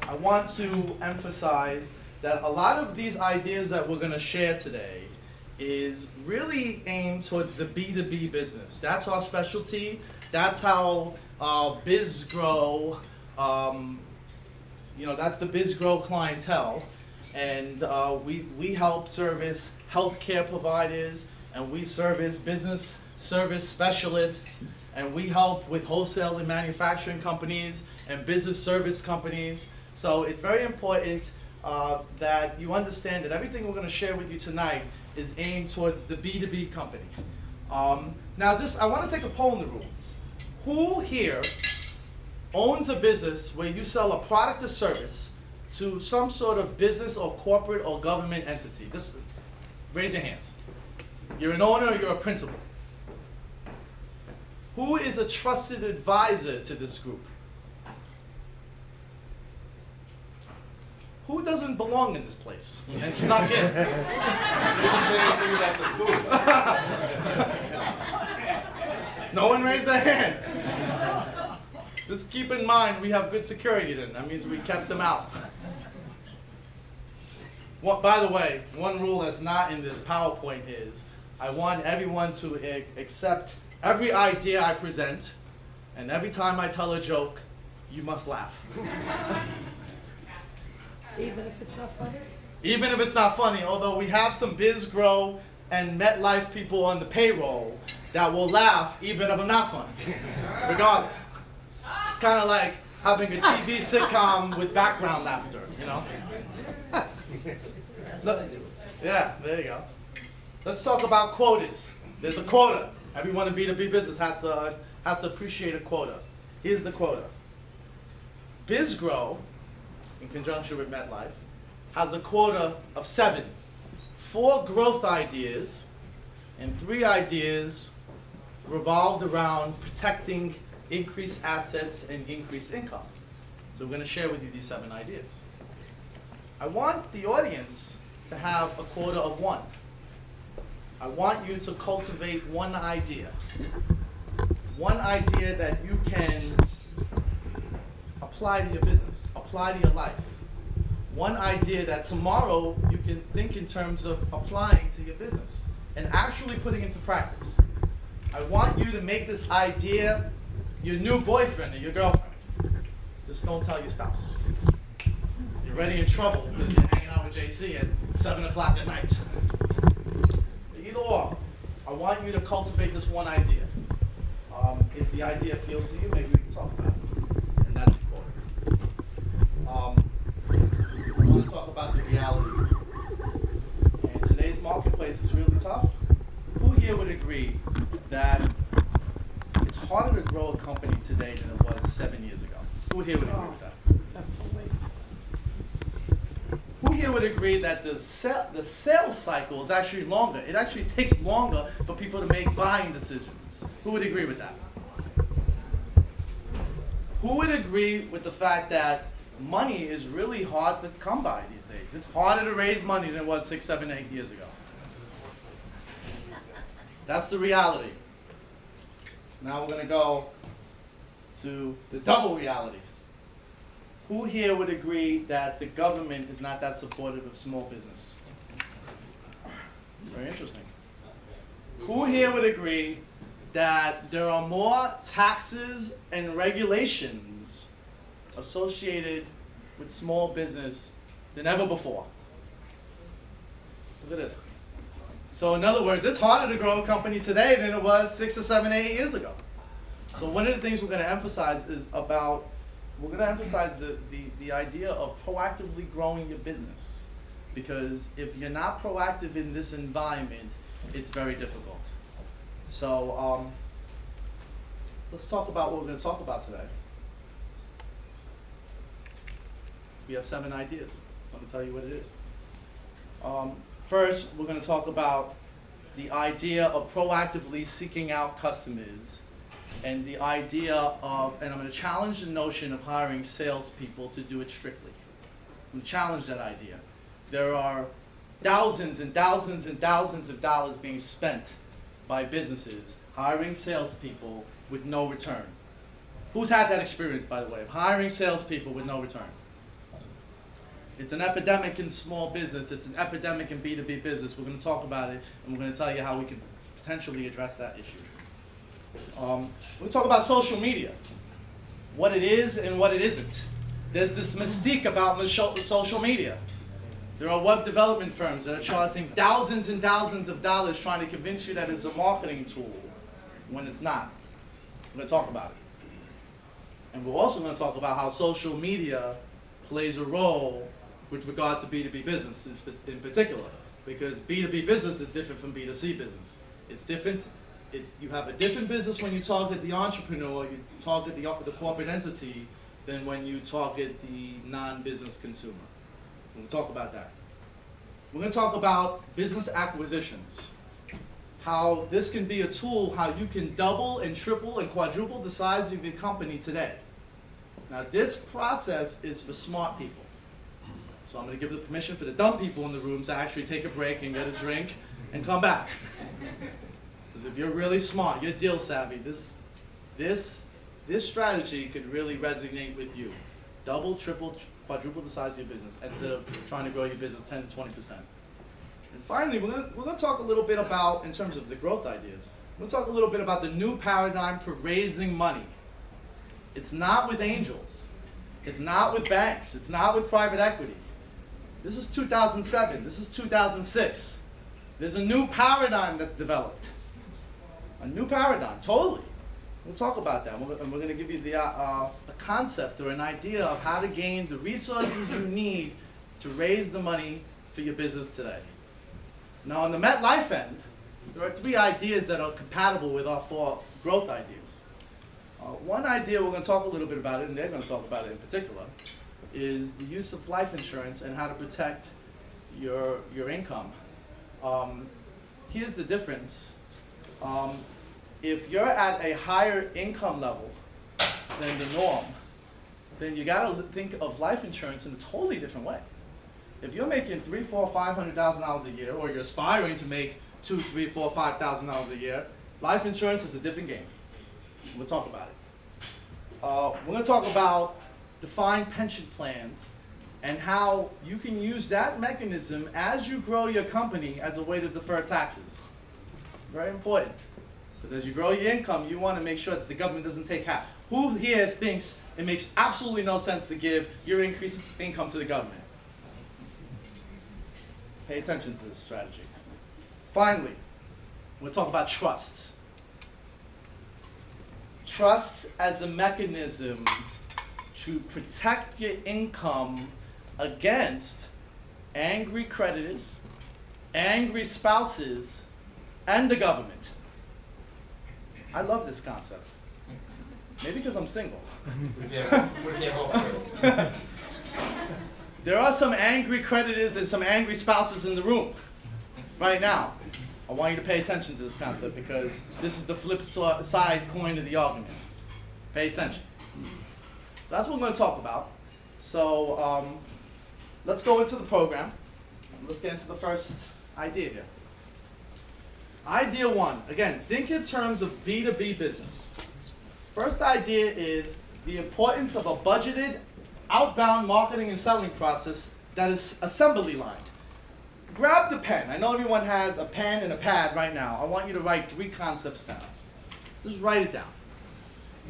I want to emphasize that a lot of these ideas that we're going to share today is really aimed towards the B2B business. That's our specialty. That's how BizGro, that's the BizGro clientele. And we help service healthcare providers, and we service business service specialists, and we help with wholesale and manufacturing companies and business service companies. So it's very important that you understand that everything we're going to share with you tonight is aimed towards the B2B company. Now I want to take a poll in the room. Who here owns a business where you sell a product or service to some sort of business or corporate or government entity? Just raise your hands. You're an owner or you're a principal. Who is a trusted advisor to this group? Who doesn't belong in this place and snuck in? You didn't say anything about the food. No one raised their hand. Just keep in mind we have good security then. That means we kept them out. By the way, one rule that's not in this PowerPoint is I want everyone to accept every idea I present, and every time I tell a joke, you must laugh. Even if it's not funny? Even if it's not funny, although we have some BizGro and Metlife people on the payroll that will laugh even if I'm not funny, regardless. It's kind of like having a TV sitcom with background laughter, you know? So, yeah, there you go. Let's talk about quotas. There's a quota. Everyone in B2B business has to appreciate a quota. Here's the quota. BizGro, in conjunction with Metlife, has a quota of 7. 4 growth ideas and 3 ideas revolved around protecting increased assets and increased income. So we're going to share with you these 7 ideas. I want the audience to have a quota of 1. I want you to cultivate one idea. One idea that you can apply to your business, apply to your life. One idea that tomorrow you can think in terms of applying to your business and actually putting into practice. I want you to make this idea your new boyfriend or your girlfriend. Just don't tell your spouse. You're already in trouble because you're hanging out with JC at 7 o'clock at night. Either or, I want you to cultivate this one idea. If the idea appeals to you, maybe we can talk about it. And that's important. I want to talk about the reality. And today's marketplace is really tough. Who here would agree that it's harder to grow a company today than it was 7 years ago? Who here would agree with that? Definitely. Who here would agree that the sales cycle is actually longer? It actually takes longer for people to make buying decisions. Who would agree with that? Who would agree with the fact that money is really hard to come by these days? It's harder to raise money than it was 6, 7, 8 years ago. That's the reality. Now we're going to go to the double reality. Who here would agree that the government is not that supportive of small business? Very interesting. Who here would agree that there are more taxes and regulations associated with small business than ever before? Look at this. So in other words, it's harder to grow a company today than it was 6 or 7, 8 years ago. So one of the things we're going to emphasize is the idea of proactively growing your business. Because if you're not proactive in this environment, it's very difficult. So let's talk about what we're going to talk about today. We have 7 ideas. So I'm going to tell you what it is. First, we're going to talk about the idea of proactively seeking out customers, and the idea of, and I'm going to challenge the notion of hiring salespeople to do it strictly. I'm going to challenge that idea. There are thousands and thousands and thousands of dollars being spent by businesses hiring salespeople with no return. Who's had that experience, by the way, of hiring salespeople with no return? It's an epidemic in small business. It's an epidemic in B2B business. We're going to talk about it, and we're going to tell you how we can potentially address that issue. We'll talk about social media, what it is and what it isn't. There's this mystique about social media. There are web development firms that are charging thousands and thousands of dollars trying to convince you that it's a marketing tool when it's not. We're going to talk about it. And we're also going to talk about how social media plays a role with regard to B2B business in particular, because B2B business is different from B2C business. It's different. You have a different business when you target the entrepreneur, you target the corporate entity, than when you target the non-business consumer. We're going to talk about that. We're going to talk about business acquisitions, how this can be a tool, how you can double and triple and quadruple the size of your company today. Now, this process is for smart people. So I'm going to give the permission for the dumb people in the room to actually take a break and get a drink and come back. Because if you're really smart, you're deal savvy, this strategy could really resonate with you. Double, triple, quadruple the size of your business instead of trying to grow your business 10 to 20%. And finally, we're going to talk a little bit about, in terms of the growth ideas, we're going to talk a little bit about the new paradigm for raising money. It's not with angels. It's not with banks. It's not with private equity. This is 2007. This is 2006. There's a new paradigm that's developed. A new paradigm, totally. We'll talk about that. And we're going to give you a concept or an idea of how to gain the resources you need to raise the money for your business today. Now, on the Metlife end, there are 3 ideas that are compatible with our 4 growth ideas. One idea we're going to talk a little bit about it, and they're going to talk about it in particular, is the use of life insurance and how to protect your income. Here's the difference. If you're at a higher income level than the norm, then you got to think of life insurance in a totally different way. If you're making $300,000, $400,000, $500,000 a year, or you're aspiring to make $2,000, $3,000, $4,000, $5,000 a year, life insurance is a different game. We'll talk about it. We're going to talk about defined pension plans and how you can use that mechanism as you grow your company as a way to defer taxes. Very important. Because as you grow your income, you want to make sure that the government doesn't take half. Who here thinks it makes absolutely no sense to give your increased income to the government? Pay attention to this strategy. Finally, we'll talk about trusts. Trusts as a mechanism to protect your income against angry creditors, angry spouses, and the government. I love this concept. Maybe because I'm single. What if you have all 3? There are some angry creditors and some angry spouses in the room right now. I want you to pay attention to this concept because this is the flip side coin of the argument. Pay attention. So that's what we're going to talk about. So let's go into the program. Let's get into the first idea here. Idea 1. Again, think in terms of B2B business. First idea is the importance of a budgeted outbound marketing and selling process that is assembly lined. Grab the pen. I know everyone has a pen and a pad right now. I want you to write 3 concepts down. Just write it down.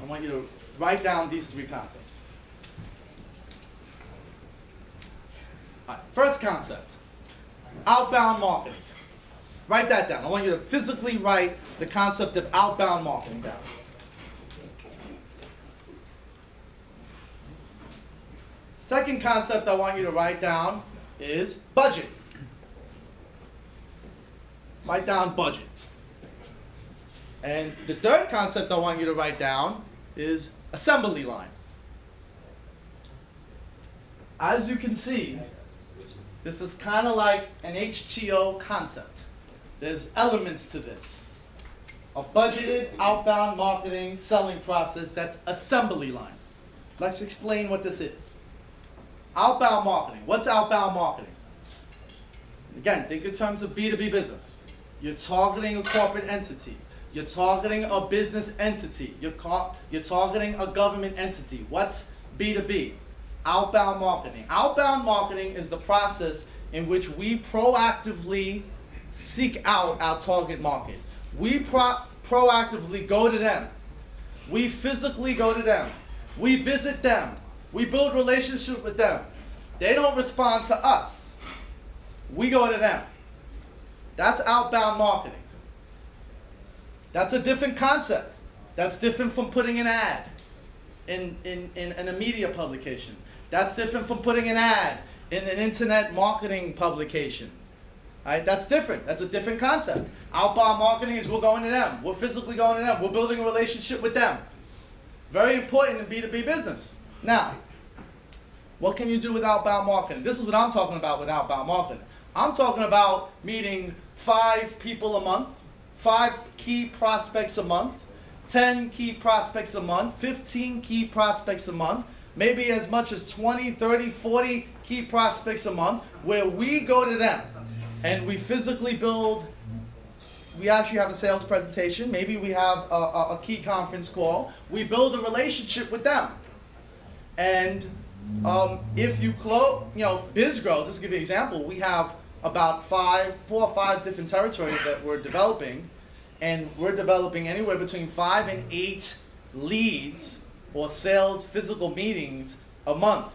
I want you to write down these 3 concepts. All right, first concept, outbound marketing. Write that down. I want you to physically write the concept of outbound marketing down. Second concept I want you to write down is budget. Write down budget. And the third concept I want you to write down is assembly line. As you can see, this is kind of like an HTO concept. There's elements to this. A budgeted outbound marketing selling process that's assembly line. Let's explain what this is. Outbound marketing. What's outbound marketing? Again, think in terms of B2B business. You're targeting a corporate entity. You're targeting a business entity. You're targeting a government entity. What's B2B? outbound marketing. Outbound marketing is the process in which we proactively seek out our target market. We proactively go to them. We physically go to them. We visit them. We build relationship with them. They don't respond to us. We go to them. That's outbound marketing. That's a different concept. That's different from putting an ad in a media publication. That's different from putting an ad in an internet marketing publication. Right? That's different. That's a different concept. Outbound marketing is we're going to them. We're physically going to them. We're building a relationship with them. Very important in B2B business. Now, what can you do with outbound marketing? This is what I'm talking about with outbound marketing. I'm talking about meeting 5 people a month, 5 key prospects a month, 10 key prospects a month, 15 key prospects a month, maybe as much as 20, 30, 40 key prospects a month, where we go to them and we physically build. We actually have a sales presentation. Maybe we have a key conference call. We build a relationship with them. And if you close, BizGro, just to give you an example, we have about 4 or 5 different territories that we're developing. And we're developing anywhere between 5 and 8 leads or sales physical meetings a month.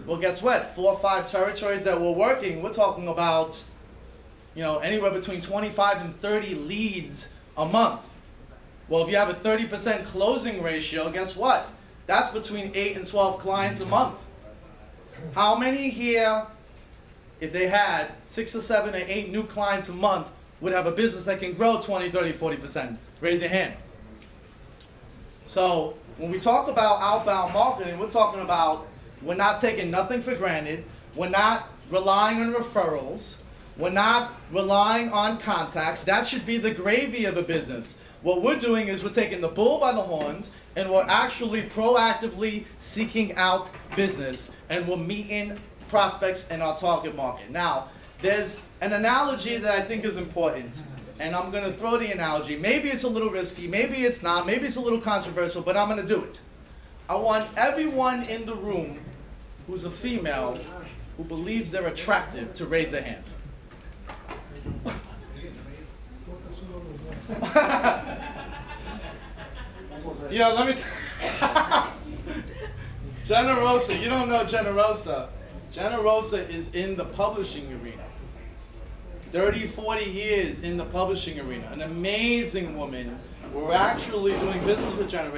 Well, guess what? 4 or 5 territories that we're working, we're talking about anywhere between 25 and 30 leads a month. Well, if you have a 30% closing ratio, guess what? That's between 8 and 12 clients a month. How many here, if they had 6 or 7 or 8 new clients a month, would have a business that can grow 20, 30, 40%? Raise your hand. So when we talk about outbound marketing, we're talking about we're not taking nothing for granted. We're not relying on referrals. We're not relying on contacts. That should be the gravy of a business. What we're doing is we're taking the bull by the horns and we're actually proactively seeking out business and we're meeting prospects in our target market. Now, there's an analogy that I think is important, and I'm going to throw the analogy. Maybe it's a little risky, maybe it's not, maybe it's a little controversial, but I'm going to do it. I want everyone in the room who's a female who believes they're attractive to raise their hand. Let me Jenna Rosa, you don't know Jenna Rosa. Jenna Rosa is in the publishing arena. 30, 40 years in the publishing arena. An amazing woman. We're actually doing business with Jenna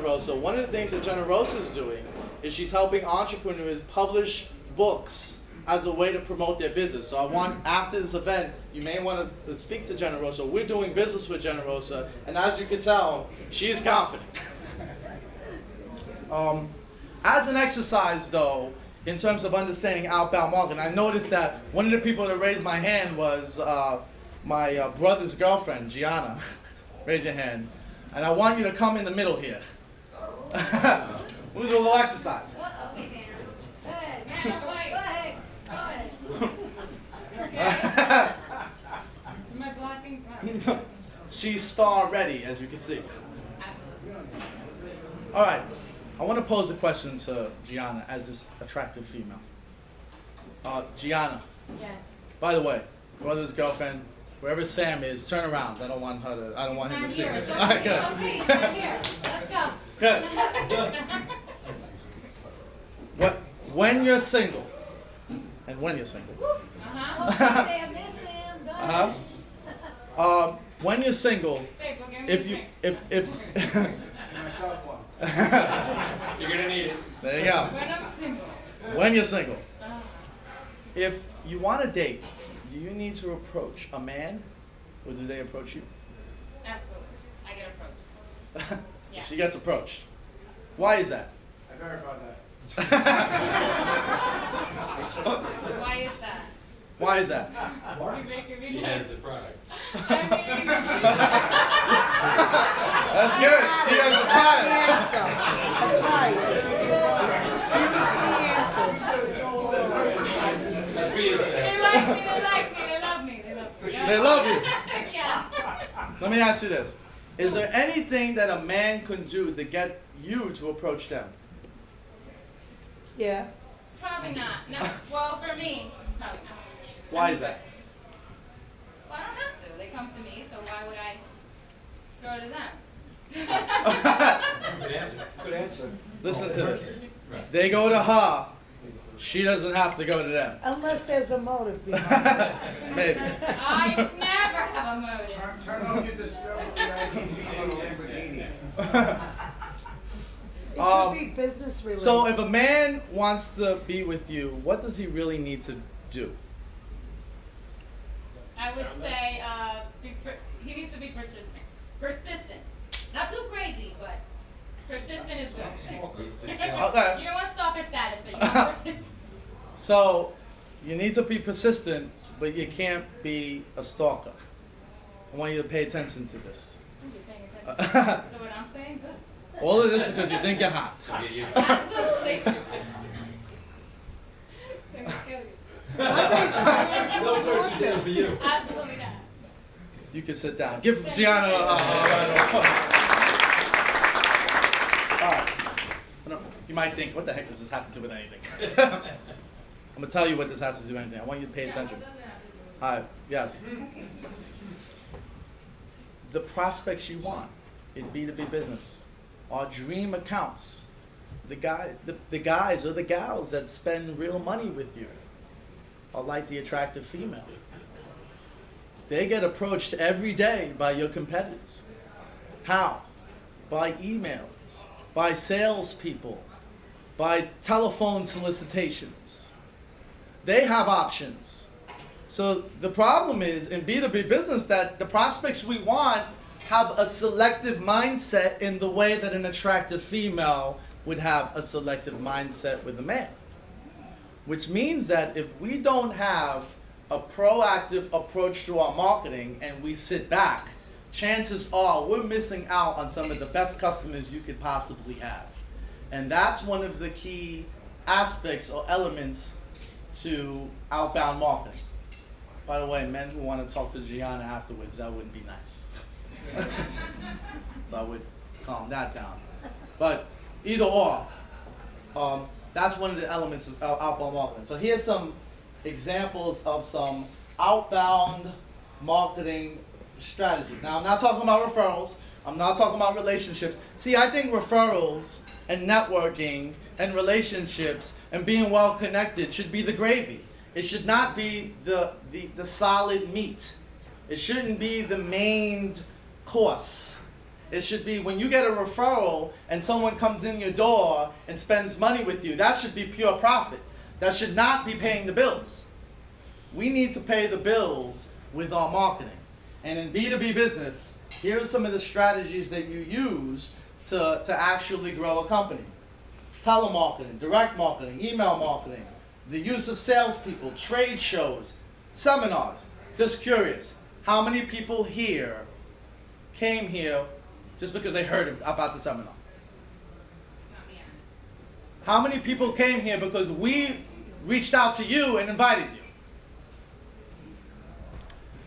Rosa. One of the things that Jenna Rosa is doing is she's helping entrepreneurs publish books as a way to promote their business. So I want, after this event, you may want to speak to Jenna Rosa. We're doing business with Jenna Rosa, and as you can tell, she is confident. As an exercise, though, in terms of understanding outbound marketing, I noticed that one of the people that raised my hand was my brother's girlfriend, Gianna. Raise your hand. And I want you to come in the middle here. We're going to do a little exercise. Okay, Dan. Go ahead. Go ahead. Am I blocking? She's star ready, as you can see. Absolutely. All right. I want to pose a question to Gianna as this attractive female. Gianna, Yes. by the way, brother's girlfriend, wherever Sam is, turn around. I don't want him to see this. All right, good. Okay, it's not here. Let's go. Good. When you're single, and when you're single, Uh-huh. Say I miss him. Go ahead. when you're single, Babe, go get me if a you, drink. if You're gonna need it. there you go. When I'm single. When you're single, Uh, if you want a date, do you need to approach a man, or do they approach you? absolutely. I get approached. Yeah. She gets approached. Why is that? I verified that. Why is that? Why is that? You making me She has the product. I mean, That's good. She has the product. That's right. That's what you they said. like me, they like me, they love me, they love me. They love you. Yeah. Let me ask you this. Is there anything that a man can do to get you to approach them? Yeah. Probably not. No. Well, for me, probably not. Why is that? Well, I don't have to. They come to me, so why would I go to them? Good answer. Good answer. Listen to this. They go to her. She doesn't have to go to them. Unless there's a motive behind it. Maybe. I never have a motive. Turn off your Discovery ITV and Lamborghini. It could be business related. So if a man wants to be with you, what does he really need to do? I would say he needs to be persistent. Persistent. Not too crazy, but persistent is good. Okay. You don't want stalker status, but you want persistent. So you need to be persistent, but you can't be a stalker. I want you to pay attention to this. You're paying attention to what I'm saying? Good. All of this because you think you're hot. Absolutely. They will kill you. No turkey dinner for you. Absolutely not. You can sit down. Give Gianna a round of applause. All right. You might think, what the heck does this have to do with anything? I'm going to tell you what this has to do with anything. I want you to pay attention. All right, yes. The prospects you want in B2B business are dream accounts. The guys or the gals that spend real money with you are like the attractive female. They get approached every day by your competitors. How? By emails, by salespeople, by telephone solicitations. They have options. So the problem is in B2B business that the prospects we want have a selective mindset in the way that an attractive female would have a selective mindset with a man. Which means that if we don't have a proactive approach to our marketing and we sit back, chances are we're missing out on some of the best customers you could possibly have. And that's one of the key aspects or elements to outbound marketing. By the way, men who want to talk to Gianna afterwards, that wouldn't be nice. So I would calm that down. But either or, that's one of the elements of outbound marketing. So here's some examples of some outbound marketing strategies. Now, I'm not talking about referrals. I'm not talking about relationships. See, I think referrals and networking and relationships and being well connected should be the gravy. It should not be the solid meat. It shouldn't be the main course. It should be when you get a referral and someone comes in your door and spends money with you, that should be pure profit. That should not be paying the bills. We need to pay the bills with our marketing. And in B2B business, here are some of the strategies that you use to actually grow a company. Telemarketing, direct marketing, email marketing, the use of salespeople, trade shows, seminars. Just curious, how many people here came here just because they heard about the seminar? Not me. How many people came here because we reached out to you and invited you?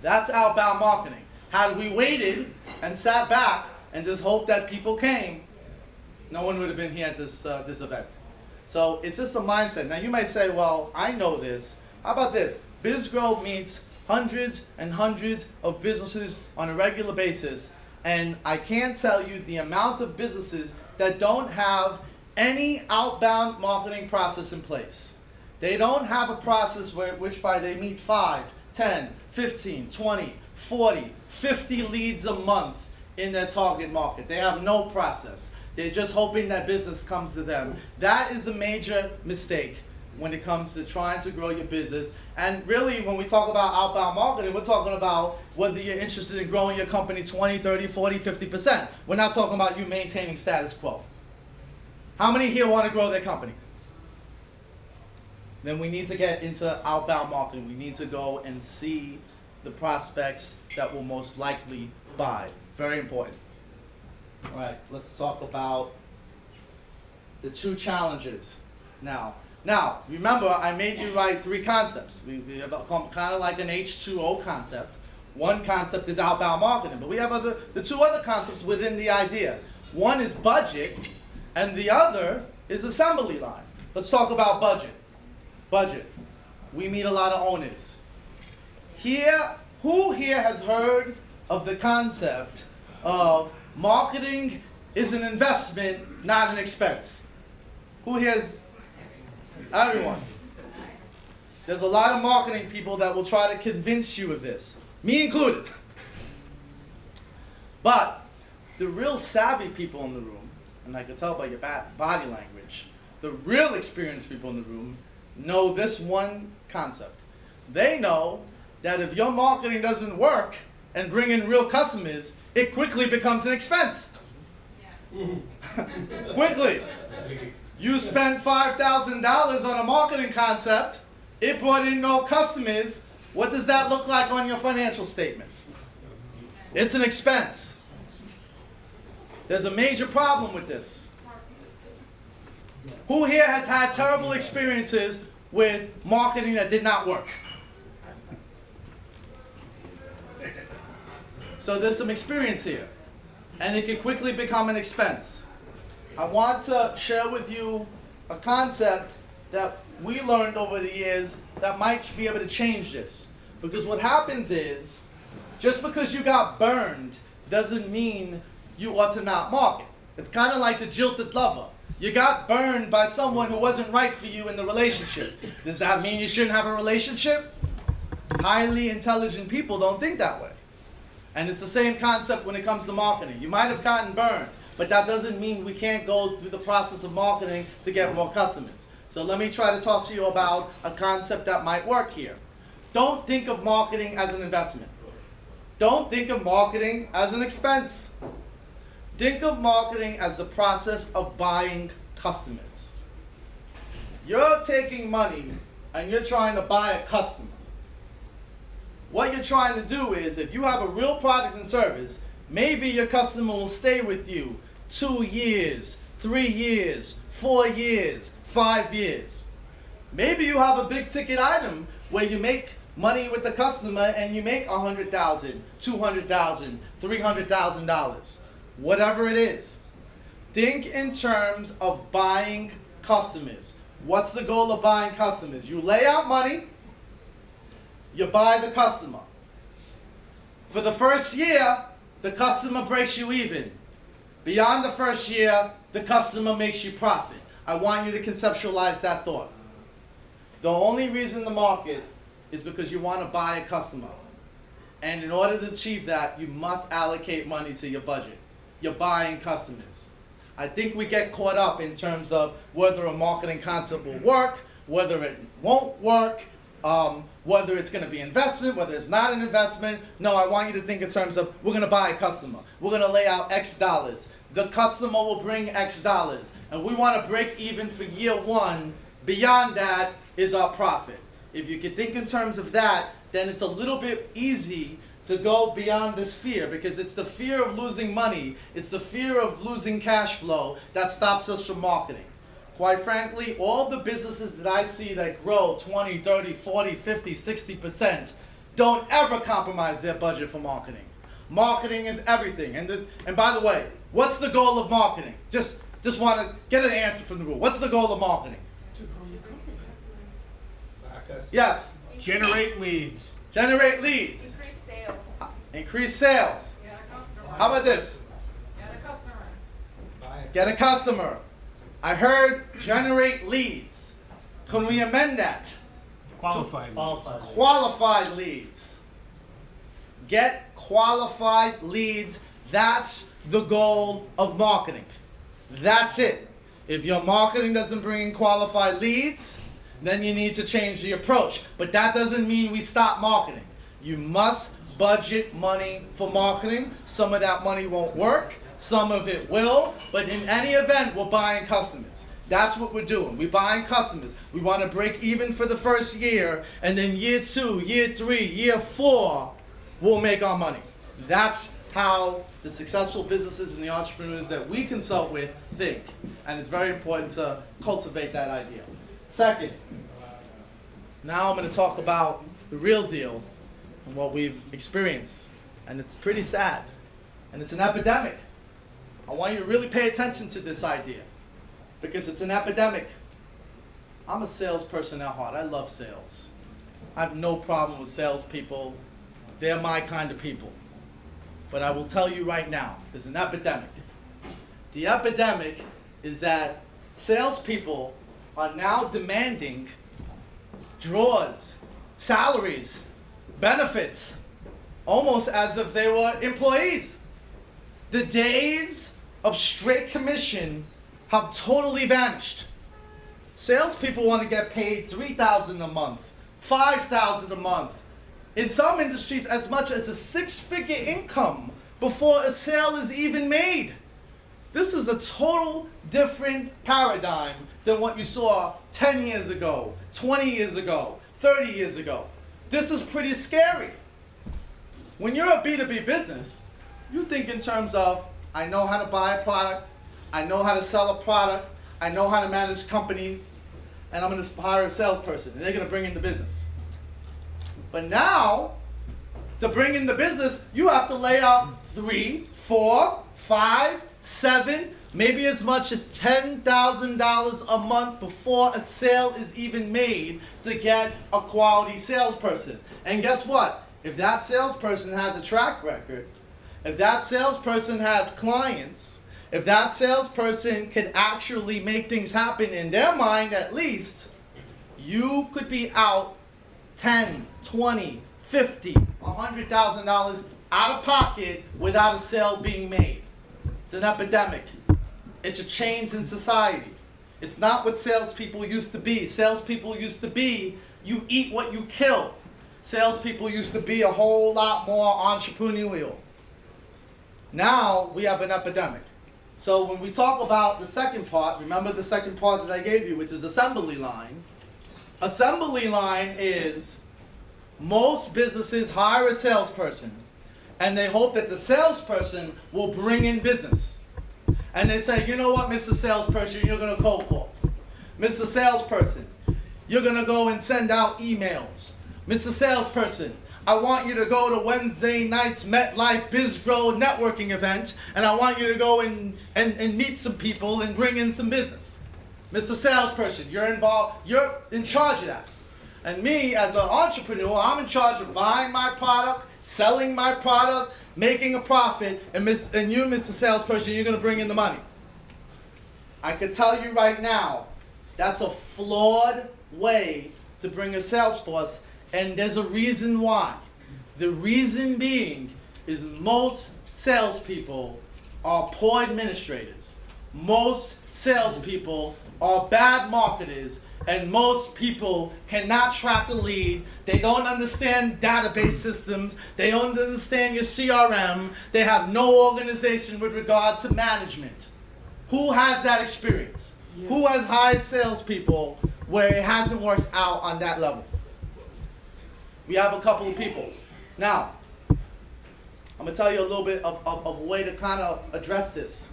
That's outbound marketing. Had we waited and sat back and just hoped that people came, no one would have been here at this event. So it's just a mindset. Now you might say, well, I know this. How about this? BizGro meets hundreds and hundreds of businesses on a regular basis, and I can't tell you the amount of businesses that don't have any outbound marketing process in place. They don't have a process whereby they meet 5, 10, 15, 20, 40, 50 leads a month in their target market. They have no process. They're just hoping that business comes to them. That is a major mistake when it comes to trying to grow your business. And really, when we talk about outbound marketing, we're talking about whether you're interested in growing your company 20, 30, 40, 50%. We're not talking about you maintaining status quo. How many here want to grow their company? Then we need to get into outbound marketing. We need to go and see the prospects that will most likely buy. Very important. All right, let's talk about the 2 challenges now. Now, remember, I made you write 3 concepts. We have kind of like an H2O concept. One concept is outbound marketing, but we have the 2 other concepts within the idea. One is budget, and the other is assembly line. Let's talk about budget. Budget. We meet a lot of owners. Who here has heard of the concept of marketing is an investment, not an expense? Who here's? Everyone. There's a lot of marketing people that will try to convince you of this, me included. But the real savvy people in the room, and I can tell by your body language, the real experienced people in the room know this one concept. They know that if your marketing doesn't work and bring in real customers, it quickly becomes an expense. Quickly. You spent $5,000 on a marketing concept, it brought in no customers. What does that look like on your financial statement? It's an expense. There's a major problem with this. Who here has had terrible experiences with marketing that did not work? So there's some experience here, and it can quickly become an expense. I want to share with you a concept that we learned over the years that might be able to change this. Because what happens is, just because you got burned doesn't mean you ought to not market. It's kind of like the jilted lover. You got burned by someone who wasn't right for you in the relationship. Does that mean you shouldn't have a relationship? Highly intelligent people don't think that way. And it's the same concept when it comes to marketing. You might have gotten burned, but that doesn't mean we can't go through the process of marketing to get more customers. So let me try to talk to you about a concept that might work here. Don't think of marketing as an investment. Don't think of marketing as an expense. Think of marketing as the process of buying customers. You're taking money and you're trying to buy a customer. What you're trying to do is, if you have a real product and service, maybe your customer will stay with you 2 years, 3 years, 4 years, 5 years. Maybe you have a big ticket item where you make money with the customer and you make $100,000, $200,000, $300,000, whatever it is. Think in terms of buying customers. What's the goal of buying customers? You lay out money, you buy the customer. For the first year, the customer breaks you even. Beyond the first year, the customer makes you profit. I want you to conceptualize that thought. The only reason to market is because you want to buy a customer. And in order to achieve that, you must allocate money to your budget. You're buying customers. I think we get caught up in terms of whether a marketing concept will work, whether it won't work, whether it's going to be investment, whether it's not an investment. No, I want you to think in terms of, we're going to buy a customer. We're going to lay out X dollars. The customer will bring X dollars. And we want to break even for year 1. Beyond that is our profit. If you can think in terms of that, then it's a little bit easy to go beyond this fear, because it's the fear of losing money, it's the fear of losing cash flow that stops us from marketing. Quite frankly, all the businesses that I see that grow 20, 30, 40, 50, 60% don't ever compromise their budget for marketing. Marketing is everything. And by the way, what's the goal of marketing? Just want to get an answer from the room. What's the goal of marketing? To grow your company. Yes. Generate leads. Generate leads. Increase sales. Increase sales. Get a customer. How about this? Get a customer. Get a customer. I heard generate leads. Can we amend that? Qualified. Qualified leads. Get qualified leads. That's the goal of marketing. That's it. If your marketing doesn't bring in qualified leads, then you need to change the approach. But that doesn't mean we stop marketing. You must budget money for marketing. Some of that money won't work. Some of it will. But in any event, we're buying customers. That's what we're doing. We're buying customers. We want to break even for the first year. And then year 2, year 3, year 4, we'll make our money. That's how the successful businesses and the entrepreneurs that we consult with think. And it's very important to cultivate that idea. Second, now I'm going to talk about the real deal and what we've experienced. And it's pretty sad. And it's an epidemic. I want you to really pay attention to this idea, because it's an epidemic. I'm a salesperson at heart. I love sales. I have no problem with salespeople. They're my kind of people. But I will tell you right now, there's an epidemic. The epidemic is that salespeople are now demanding draws, salaries, benefits, almost as if they were employees. The days of straight commission have totally vanished. Salespeople want to get paid $3,000 a month, $5,000 a month. In some industries, as much as a six-figure income before a sale is even made. This is a total different paradigm than what you saw 10 years ago, 20 years ago, 30 years ago. This is pretty scary. When you're a B2B business, you think in terms of, I know how to buy a product, I know how to sell a product, I know how to manage companies, and I'm going to hire a salesperson, and they're going to bring in the business. But now, to bring in the business, you have to lay out 3, 4, 5, 7, maybe as much as $10,000 a month before a sale is even made to get a quality salesperson. And guess what? If that salesperson has a track record, if that salesperson has clients, if that salesperson can actually make things happen in their mind at least, you could be out $10, $20, $50, $100,000 out of pocket without a sale being made. It's an epidemic. It's a change in society. It's not what salespeople used to be. Salespeople used to be, you eat what you kill. Salespeople used to be a whole lot more entrepreneurial. Now we have an epidemic. So when we talk about the second part, remember the second part that I gave you, which is assembly line. Assembly line is most businesses hire a salesperson and they hope that the salesperson will bring in business. And they say, you know what, Mr. Salesperson, you're going to cold call. Mr. Salesperson, you're going to go and send out emails. Mr. Salesperson, I want you to go to Wednesday night's Metlife BizGro networking event, and I want you to go and meet some people and bring in some business. Mr. Salesperson, you're involved, you're in charge of that. And me, as an entrepreneur, I'm in charge of buying my product, selling my product, making a profit, and you, Mr. Salesperson, you're going to bring in the money. I can tell you right now, that's a flawed way to bring a sales force, and there's a reason why. The reason being is most salespeople are poor administrators. Most salespeople are bad marketers, and most people cannot track a lead. They don't understand database systems. They don't understand your CRM. They have no organization with regard to management. Who has that experience? Yeah. Who has hired salespeople where it hasn't worked out on that level? We have a couple of people. Now, I'm going to tell you a little bit of a way to kind of address this.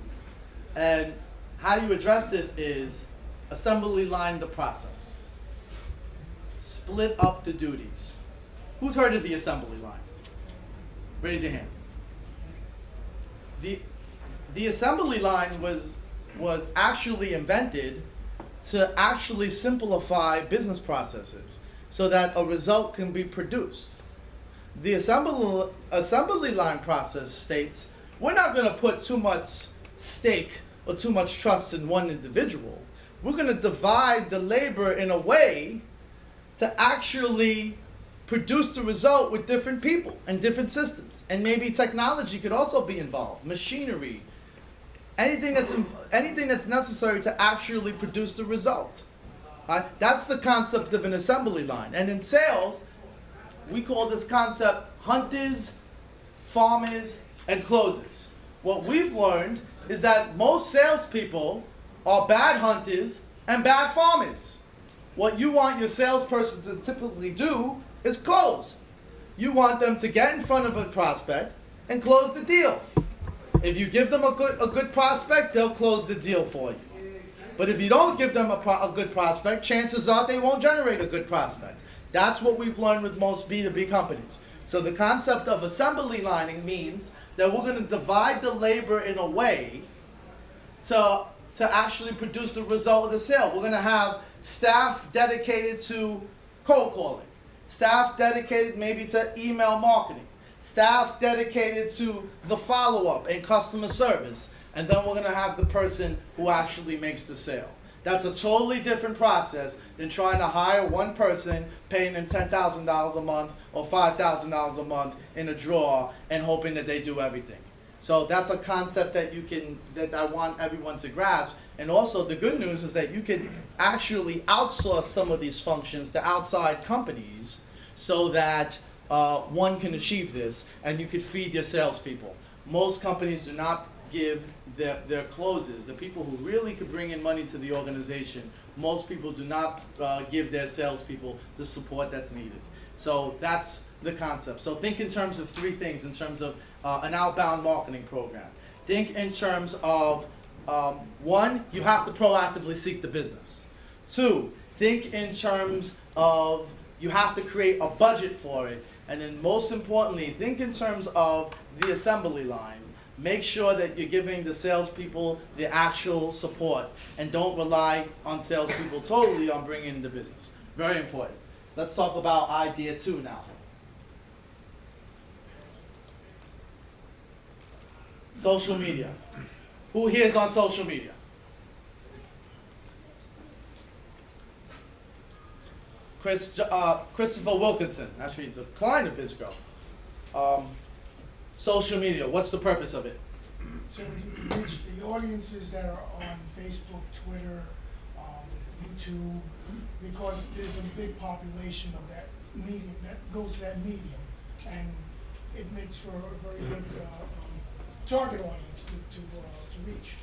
And how you address this is assembly line the process. Split up the duties. Who's heard of the assembly line? Raise your hand. The assembly line was actually invented to actually simplify business processes so that a result can be produced. The assembly line process states we're not going to put too much stake or too much trust in one individual. We're going to divide the labor in a way to actually produce the result with different people and different systems. And maybe technology could also be involved, machinery, anything that's necessary to actually produce the result. That's the concept of an assembly line. And in sales, we call this concept hunters, farmers, and closers. What we've learned is that most salespeople are bad hunters and bad farmers. What you want your salesperson to typically do is close. You want them to get in front of a prospect and close the deal. If you give them a good prospect, they'll close the deal for you. But if you don't give them a good prospect, chances are they won't generate a good prospect. That's what we've learned with most B2B companies. So the concept of assembly lining means that we're going to divide the labor in a way to to actually produce the result of the sale. We're going to have staff dedicated to cold calling, staff dedicated maybe to email marketing, staff dedicated to the follow-up and customer service, and then we're going to have the person who actually makes the sale. That's a totally different process than trying to hire one person, paying them $10,000 a month or $5,000 a month in a drawer and hoping that they do everything. So that's a concept that I want everyone to grasp. And also the good news is that you can actually outsource some of these functions to outside companies so that one can achieve this and you could feed your salespeople. Most companies do not give their closes, the people who really could bring in money to the organization, most people do not give their salespeople the support that's needed. So that's the concept. So think in terms of three things in terms of an outbound marketing program. Think in terms of, one, you have to proactively seek the business. Two, think in terms of you have to create a budget for it. And then most importantly, think in terms of the assembly line. Make sure that you're giving the salespeople the actual support and don't rely on salespeople totally on bringing in the business. Very important. Let's talk about idea 2 now. Social media. Who here is on social media? Christopher Wilkinson, actually he's a client of BizGro. Social media, what's the purpose of it? So to reach the audiences that are on Facebook, Twitter, YouTube, because there's a big population of that medium, that goes to that medium, and it makes for a very good target audience to reach.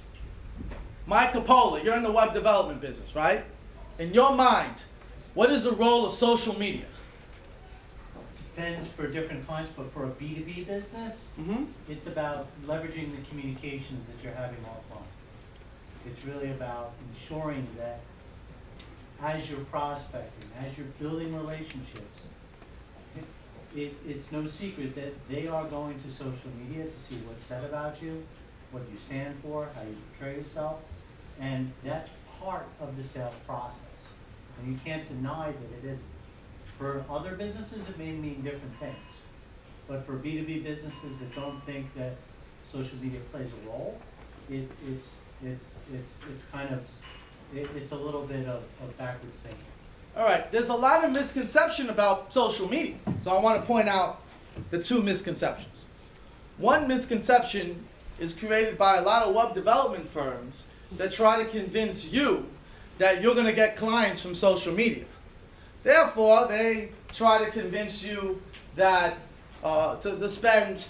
Mike Capola, you're in the web development business, right? In your mind, what is the role of social media? Depends for different clients, but for a B2b business, it's about leveraging the communications that you're having offline. It's really about ensuring that as you're prospecting, as you're building relationships, it's no secret that they are going to social media to see what's said about you, what you stand for, how you portray yourself, and that's part of the sales process. And you can't deny that it isn't. For other businesses, it may mean different things. But for B2B businesses that don't think that social media plays a role, it's a little bit of backwards thinking. All right, there's a lot of misconception about social media. So I want to point out the 2 misconceptions. One misconception is created by a lot of web development firms that try to convince you that you're going to get clients from social media. Therefore, they try to convince you that to spend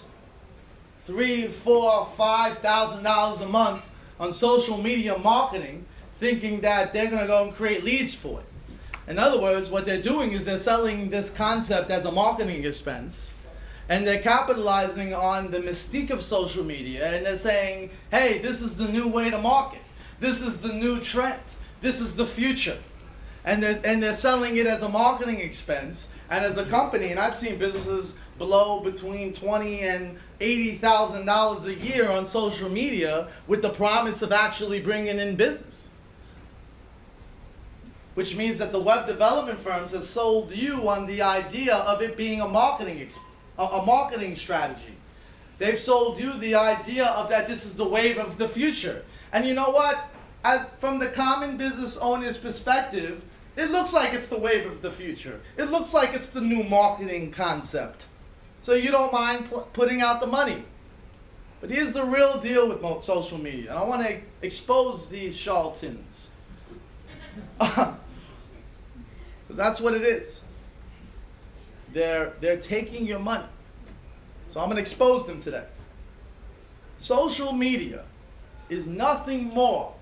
$3,000, $4,000, $5,000 a month on social media marketing, thinking that they're going to go and create leads for it. In other words, what they're doing is they're selling this concept as a marketing expense, and they're capitalizing on the mystique of social media, and they're saying, hey, this is the new way to market. This is the new trend. This is the future. And they're selling it as a marketing expense and as a company. And I've seen businesses blow between $20,000 and $80,000 a year on social media with the promise of actually bringing in business. Which means that the web development firms have sold you on the idea of it being a marketing strategy. They've sold you the idea of that this is the wave of the future. And you know what? From the common business owner's perspective, it looks like it's the wave of the future. It looks like it's the new marketing concept. So you don't mind putting out the money. But here's the real deal with social media. And I want to expose these charlatans. That's what it is. They're taking your money. So I'm going to expose them today. Social media is nothing more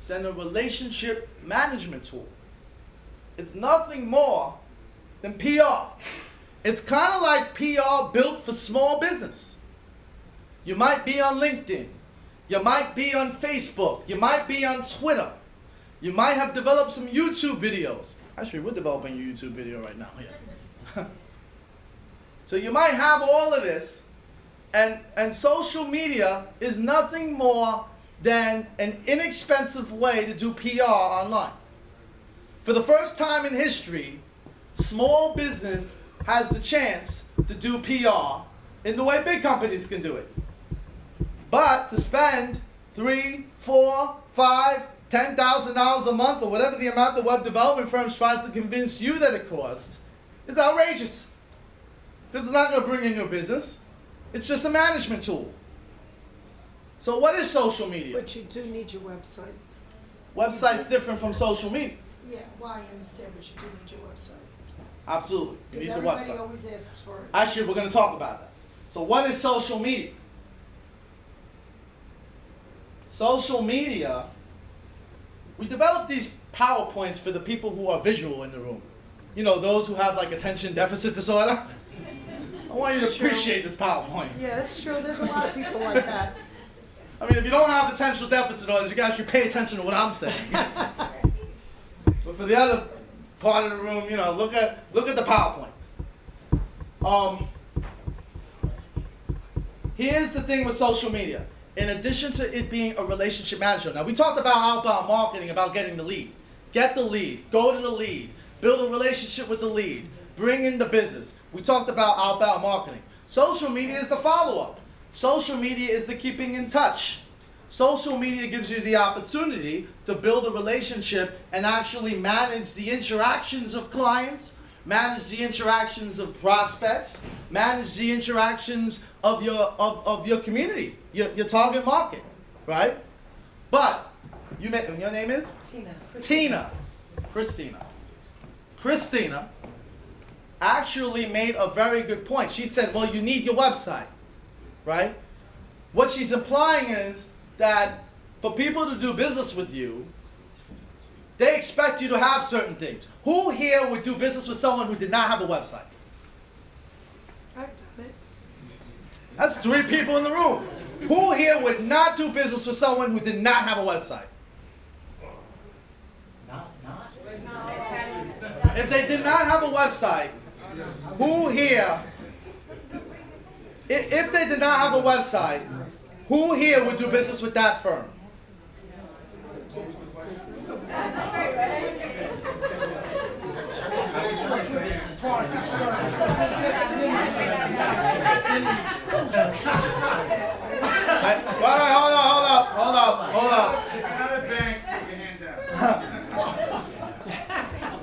than a relationship management tool. It's nothing more than PR. It's kind of like PR built for small business. You might be on LinkedIn. You might be on Facebook. You might be on Twitter. You might have developed some YouTube videos. Actually, we're developing a YouTube video right now. Yeah. So you might have all of this, and social media is nothing more than an inexpensive way to do PR online. For the first time in history, small business has the chance to do PR in the way big companies can do it. But to spend $3, $4, $5, $10,000 a month, or whatever the amount the web development firms tries to convince you that it costs, is outrageous. Because it's not going to bring in your business. It's just a management tool. So what is social media? But you do need your website. Website's different from social media. Yeah, well, I understand, but you do need your website. Absolutely. You need Because the everybody website. always asks for it. Actually, we're going to talk about that. So what is social media? Social media, we develop these PowerPoints for the people who are visual in the room. You know, those who have like attention deficit disorder. I want you to Sure. appreciate this PowerPoint. Yeah, that's true. There's a lot of people like that. I mean, if you don't have attention deficit disorders, you guys should pay attention to what I'm saying. But for the other part of the room, you know, look at the PowerPoint. Here's the thing with social media. In addition to it being a relationship manager, now we talked about outbound marketing, about getting the lead. Get the lead, go to the lead, build a relationship with the lead, bring in the business. We talked about outbound marketing. Social media is the follow-up. Social media is the keeping in touch. Social media gives you the opportunity to build a relationship and actually manage the interactions of clients, manage the interactions of prospects, manage the interactions of your community, your target market, right? But your name is Tina. Christina actually made a very good point. She said, well, you need your website, right? What she's implying is that for people to do business with you, they expect you to have certain things. Who here would do business with someone who did not have a website? I've done it. That's 3 people in the room. Who here would not do business with someone who did not have a website? Not. If they did not have a website, who here, if they did not have a website, who here would do business with that firm? Hold up.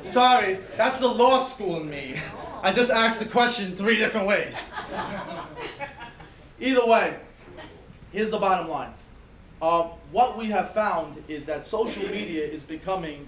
Sorry, that's the law school in me. I just asked the question 3 different ways. Either way, here's the bottom line. What we have found is that social media is becoming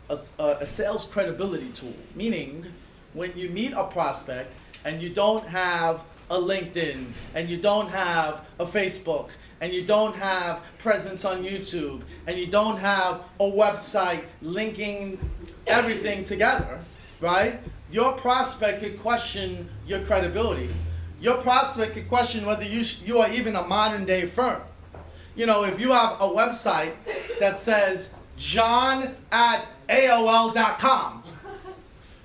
a sales credibility tool. Meaning, when you meet a prospect and you don't have a LinkedIn, and you don't have a Facebook, and you don't have presence on YouTube, and you don't have a website linking everything together, right? Your prospect could question your credibility. Your prospect could question whether you are even a modern day firm. You know, if you have a website that says john@aol.com,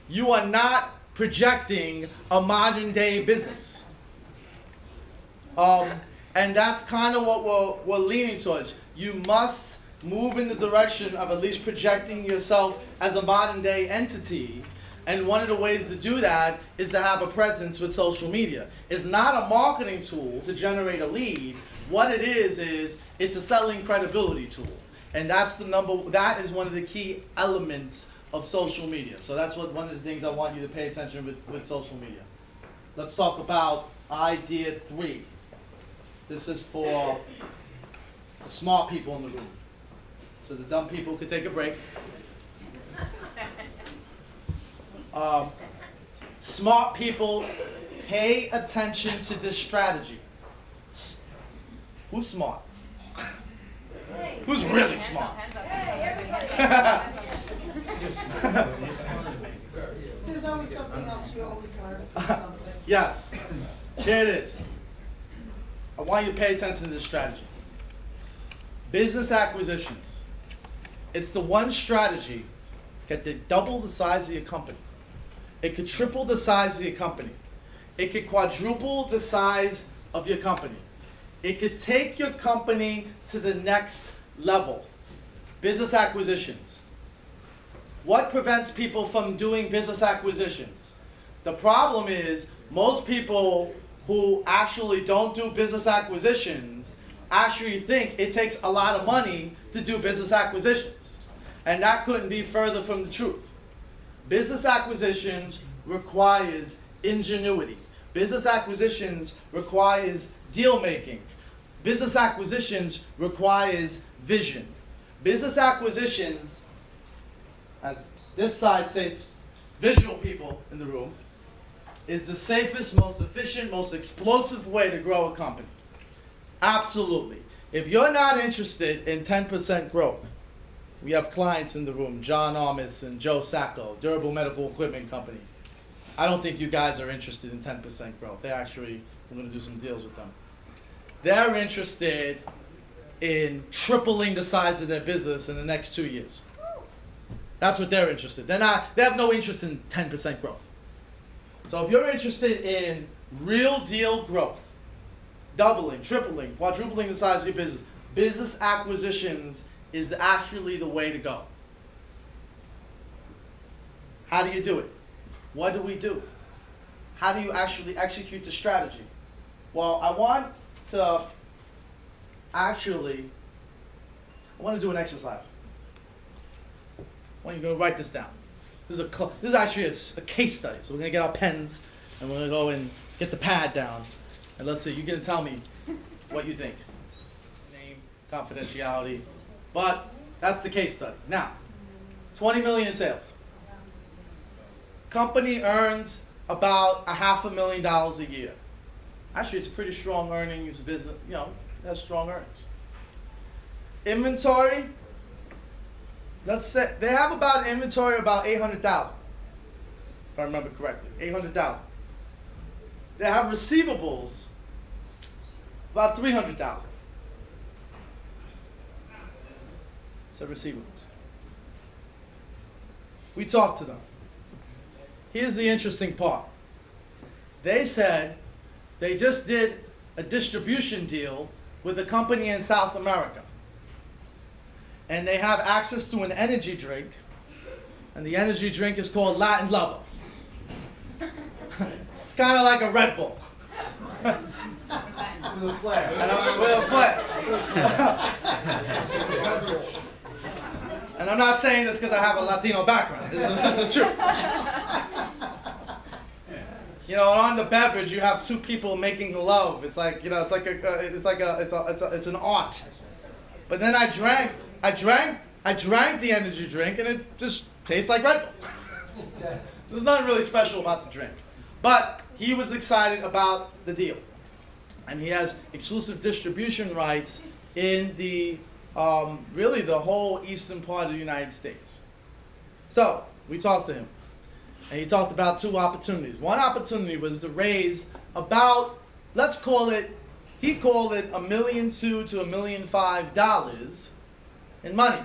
you are not projecting a modern day business. And that's kind of what we're leaning towards. You must move in the direction of at least projecting yourself as a modern day entity. And one of the ways to do that is to have a presence with social media. It's not a marketing tool to generate a lead. What it is it's a selling credibility tool. And that is one of the key elements of social media. So that's one of the things I want you to pay attention with social media. Let's talk about idea 3. This is for the smart people in the room. So the dumb people could take a break. Smart people, pay attention to this strategy. Who's smart? Who's really smart? There's always something else you always learn from something. Yes. Here it is. I want you to pay attention to this strategy. Business acquisitions. It's the one strategy that could double the size of your company. It could triple the size of your company. It could quadruple the size of your company. It could take your company to the next level. Business acquisitions. What prevents people from doing business acquisitions? The problem is most people who actually don't do business acquisitions actually think it takes a lot of money to do business acquisitions. And that couldn't be further from the truth. Business acquisitions requires ingenuity. Business acquisitions requires deal making. Business acquisitions requires vision. Business acquisitions, as this side says, visual people in the room, is the safest, most efficient, most explosive way to grow a company. Absolutely. If you're not interested in 10% growth, we have clients in the room, John Armis and Joe Sacco, Durable Medical Equipment Company. I don't think you guys are interested in 10% growth. We're going to do some deals with them. They're interested in tripling the size of their business in the next 2 years. That's what they're interested in. They have no interest in 10% growth. So if you're interested in real deal growth, doubling, tripling, quadrupling the size of your business, business acquisitions is actually the way to go. How do you do it? What do we do? How do you actually execute the strategy? Well, I want to do an exercise. I want you to write this down. This is actually a case study. So we're going to get our pens and we're going to go and get the pad down. And let's see, you're going to tell me what you think. Name, confidentiality. But that's the case study. Now, 20 million in sales. Company earns about $500,000 a year. Actually, it's a pretty strong earnings business. It has strong earnings. Inventory, let's say they have about inventory about 800,000, if I remember correctly, 800,000. They have receivables about 300,000. So receivables. We talked to them. Here's the interesting part. They said they just did a distribution deal with a company in South America. And they have access to an energy drink, and the energy drink is called Latin Lover. It's kind of like a Red Bull. With a flair. With a flair. And I'm not saying this because I have a Latino background. This is true. On the beverage, you have two people making love. It's like, it's an art. But then I drank the energy drink, and it just tastes like Red Bull. There's nothing really special about the drink. But he was excited about the deal. And he has exclusive distribution rights in the, really the whole eastern part of the United States. So, we talked to him. And he talked about two opportunities. One opportunity was to raise about, he called it $1.2 million to $1.5 million in money.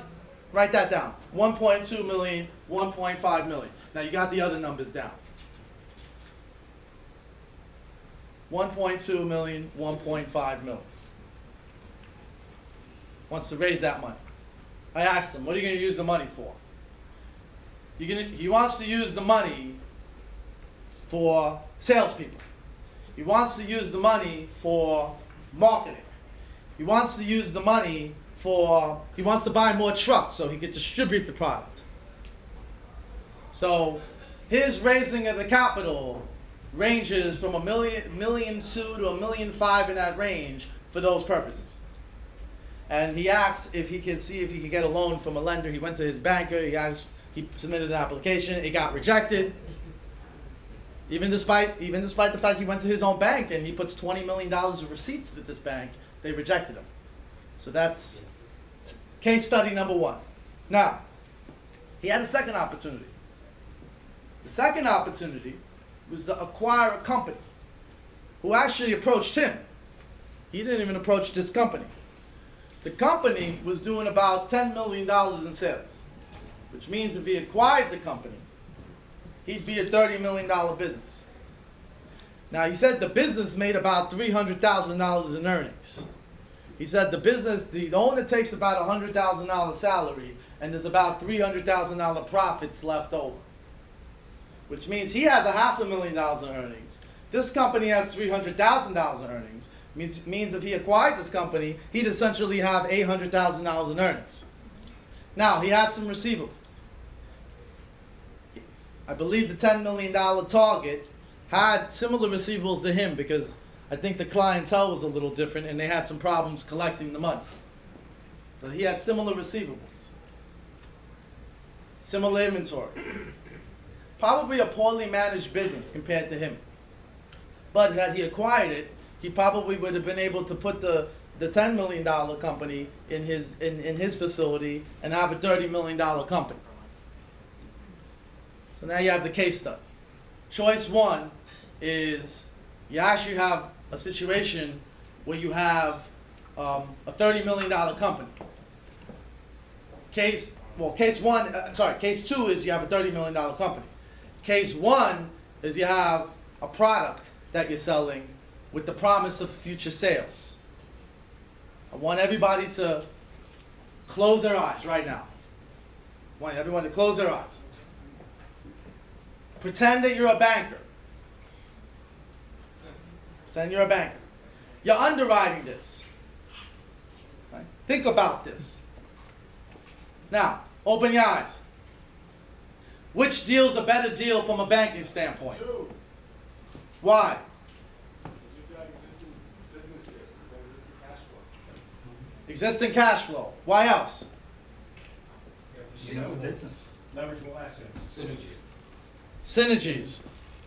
Write that down. 1.2 million, 1.5 million. Now you got the other numbers down. 1.2 million, 1.5 million. Wants to raise that money. I asked him, what are you going to use the money for? He wants to use the money for salespeople. He wants to use the money for marketing. He wants to use the money he wants to buy more trucks so he can distribute the product. So his raising of the capital ranges from $1.2 million to $1.5 million in that range for those purposes. And he asked if he could see if he could get a loan from a lender. He went to his banker. He submitted an application. It got rejected. Even despite the fact he went to his own bank and he puts $20 million of receipts at this bank, they rejected him. So that's case study number one. Now, he had a second opportunity. The second opportunity was to acquire a company who actually approached him. He didn't even approach this company. The company was doing about $10 million in sales, which means if he acquired the company, he'd be a $30 million business. Now, he said the business made about $300,000 in earnings. He said the owner takes about $100,000 salary, and there's about $300,000 profits left over. Which means he has $500,000 in earnings. This company has $300,000 in earnings. Means if he acquired this company, he'd essentially have $800,000 in earnings. Now, he had some receivables. I believe the $10 million target had similar receivables to him because I think the clientele was a little different and they had some problems collecting the money. So he had similar receivables, similar inventory. Probably a poorly managed business compared to him. But had he acquired it, he probably would have been able to put the $10 million company in his facility and have a $30 million company. So now you have the case study. Choice one is you actually have a situation where you have a $30 million company. Case two is you have a $30 million company. Case one is you have a product that you're selling with the promise of future sales. I want everybody to close their eyes right now. I want everyone to close their eyes. Pretend that you're a banker. Pretend you're a banker. You're underwriting this. Right? Think about this. Now, open your eyes. Which deal's a better deal from a banking standpoint? Two. Why? You've got existing business there, you've got existing cash flow. Existing cash flow. Why else? You know, business. Leverageable assets. Synergies. Synergies.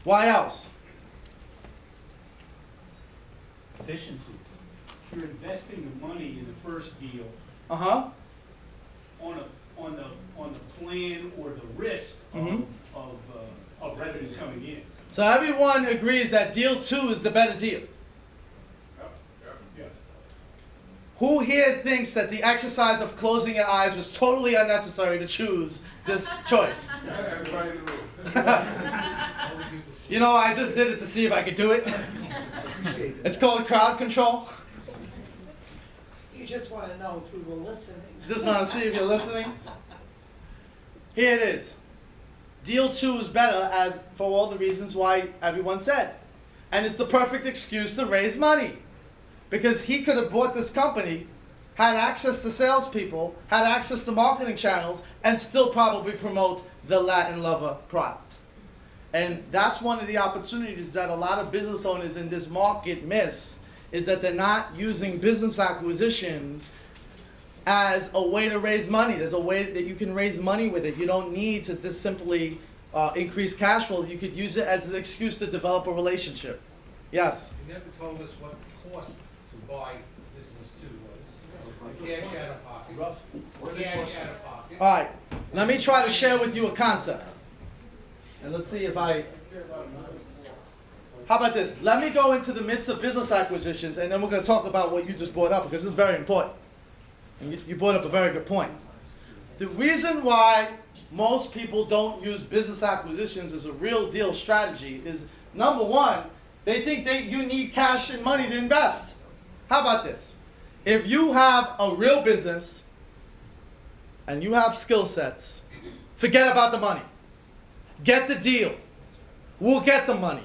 Why else? Efficiencies. If you're investing the money in the first deal Uh-huh. on the plan or the risk of revenue coming in. So everyone agrees that deal two is the better deal. Yeah. Who here thinks that the exercise of closing your eyes was totally unnecessary to choose this choice? Everybody in the room. You know, I just did it to see if I could do it. It's called crowd control. You just want to know if we were listening. Just want to see if you're listening. Here it is. Deal two is better as for all the reasons why everyone said. And it's the perfect excuse to raise money. Because he could have bought this company, had access to salespeople, had access to marketing channels, and still probably promote the Latin Lover product. And that's one of the opportunities that a lot of business owners in this market miss, is that they're not using business acquisitions as a way to raise money. There's a way that you can raise money with it. You don't need to just simply increase cash flow. You could use it as an excuse to develop a relationship. Yes? You never told us what the cost to buy business two was. Cash out of pocket. Cash out of pocket. All right. Let me try to share with you a concept. And let's see if I... How about this? Let me go into the midst of business acquisitions, and then we're going to talk about what you just brought up, because this is very important. And you brought up a very good point. The reason why most people don't use business acquisitions as a real deal strategy is, number one, they think that you need cash and money to invest. How about this? If you have a real business and you have skill sets, forget about the money. Get the deal. We'll get the money.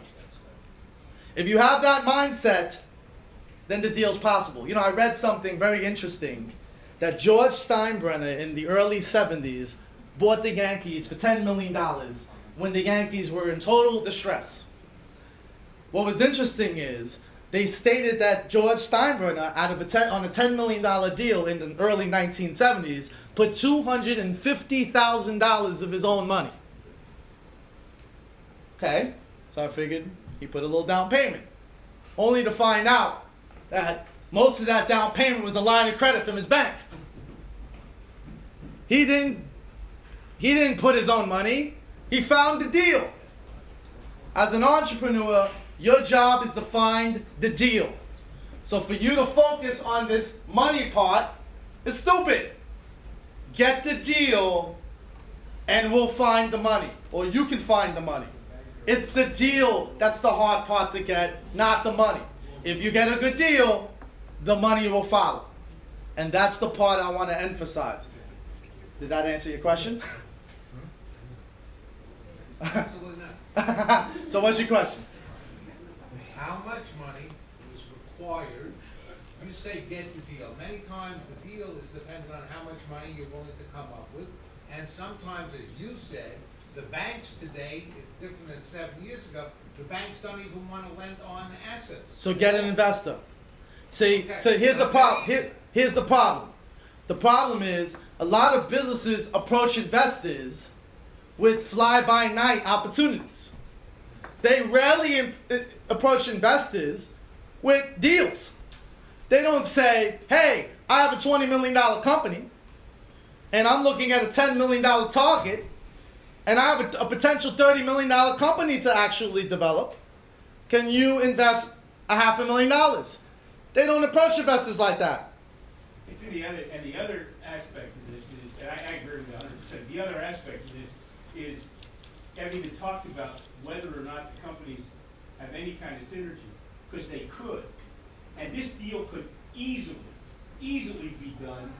If you have that mindset, then the deal's possible. You know, I read something very interesting that George Steinbrenner in the early 70s bought the Yankees for $10 million when the Yankees were in total distress. What was interesting is they stated that George Steinbrenner, on a $10 million deal in the early 1970s, put $250,000 of his own money. Okay, so I figured he put a little down payment, only to find out that most of that down payment was a line of credit from his bank. He didn't put his own money. He found the deal. As an entrepreneur, your job is to find the deal. So for you to focus on this money part is stupid. Get the deal and we'll find the money, or you can find the money. It's the deal that's the hard part to get, not the money. If you get a good deal, the money will follow. And that's the part I want to emphasize. Did that answer your question? Absolutely not. So what's your question? How much money is required? You say get the deal. Many times the deal is dependent on how much money you're willing to come up with. And sometimes, as you said, the banks today, it's different than 7 years ago, the banks don't even want to lend on assets. So get an investor. See, Okay. so here's the Okay. problem. Here's the problem. The problem is a lot of businesses approach investors with fly-by-night opportunities. They rarely approach investors with deals. They don't say, hey, I have a $20 million company, and I'm looking at a $10 million target, and I have a potential $30 million company to actually develop. Can you invest $500,000? They don't approach investors like that. It's in the other aspect of this is, and I agree with you 100%. The other aspect of this is, I've even talked about whether or not the companies have any kind of synergy, because they could. And this deal could easily be done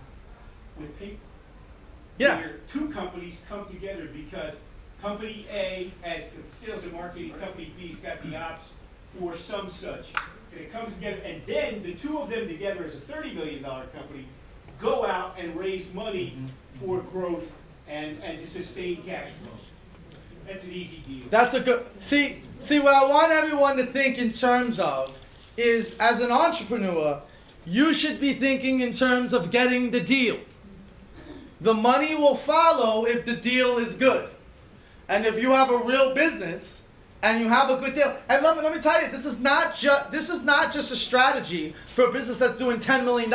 with people. Yes. Where two companies come together because company A has the sales and marketing, company B's got the ops or some such. And it comes together, and then the two of them together as a $30 million company go out and raise money for growth and to sustain cash flow. That's an easy deal. That's a good, see what I want everyone to think in terms of is, as an entrepreneur, you should be thinking in terms of getting the deal. The money will follow if the deal is good. And if you have a real business and you have a good deal, and let me tell you, this is not just a strategy for a business that's doing $10 million.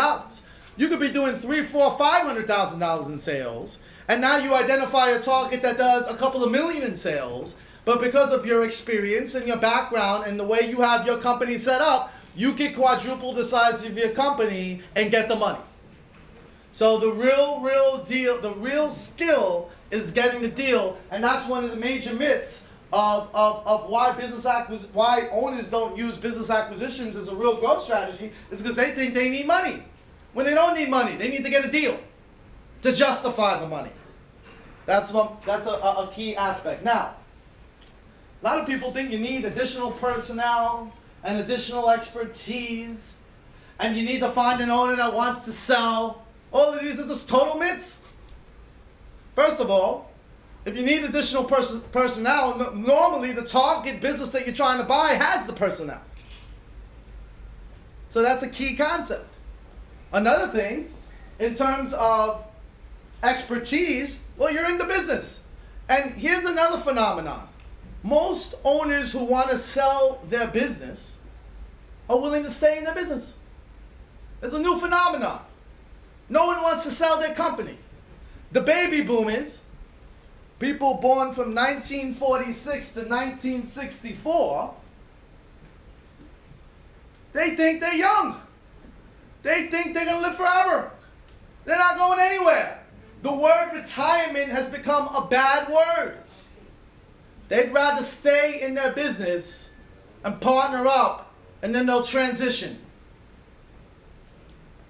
You could be doing $300,000, $400,000, $500,000 in sales, and now you identify a target that does a couple of million in sales, but because of your experience and your background and the way you have your company set up, you can quadruple the size of your company and get the money. So the real deal, the real skill is getting the deal, and that's one of the major myths of why owners don't use business acquisitions as a real growth strategy, is because they think they need money. When they don't need money, they need to get a deal to justify the money. That's a key aspect. Now, a lot of people think you need additional personnel and additional expertise, and you need to find an owner that wants to sell. All of these are just total myths. First of all, if you need additional personnel, normally the target business that you're trying to buy has the personnel. So that's a key concept. Another thing, in terms of expertise, well, you're in the business. And here's another phenomenon. Most owners who want to sell their business are willing to stay in their business. There's a new phenomenon. No one wants to sell their company. The baby boomers, people born from 1946 to 1964, they think they're young. They think they're going to live forever. They're not going anywhere. The word retirement has become a bad word. They'd rather stay in their business and partner up, and then they'll transition.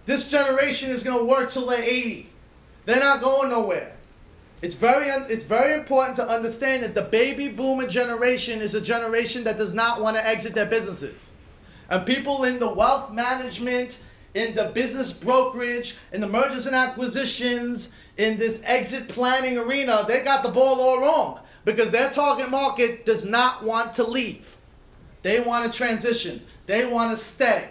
This generation is going to work till they're 80. They're not going nowhere. It's very important to understand that the baby boomer generation is a generation that does not want to exit their businesses. And people in the wealth management, in the business brokerage, in the mergers and acquisitions, in this exit planning arena, they got the ball all wrong, because their target market does not want to leave. They want to transition. They want to stay,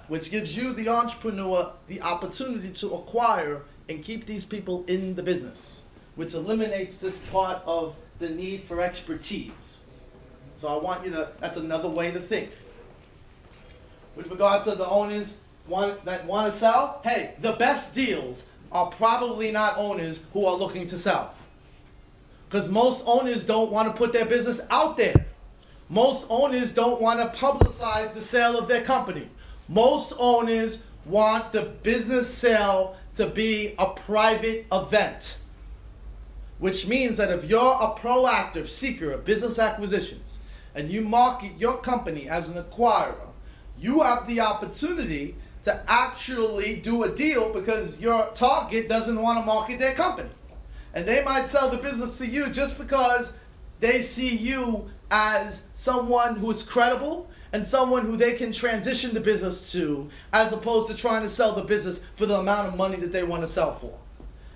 which gives you, the entrepreneur, the opportunity to acquire and keep these people in the business, which eliminates this part of the need for expertise. So I want you to, that's another way to think. With regard to the owners that want to sell, hey, the best deals are probably not owners who are looking to sell. Because most owners don't want to put their business out there. Most owners don't want to publicize the sale of their company. Most owners want the business sale to be a private event. which means that if you're a proactive seeker of business acquisitions and you market your company as an acquirer, you have the opportunity to actually do a deal because your target doesn't want to market their company. And they might sell the business to you just because they see you as someone who is credible and someone who they can transition the business to, as opposed to trying to sell the business for the amount of money that they want to sell for.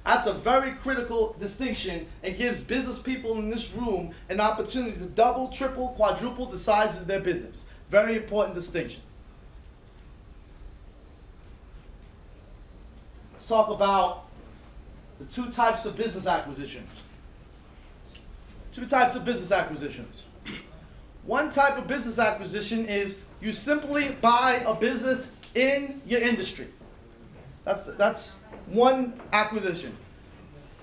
That's a very critical distinction and gives business people in this room an opportunity to double, triple, quadruple the size of their business. Very important distinction. Let's talk about the two types of business acquisitions. Two types of business acquisitions. One type of business acquisition is you simply buy a business in your industry. That's one acquisition.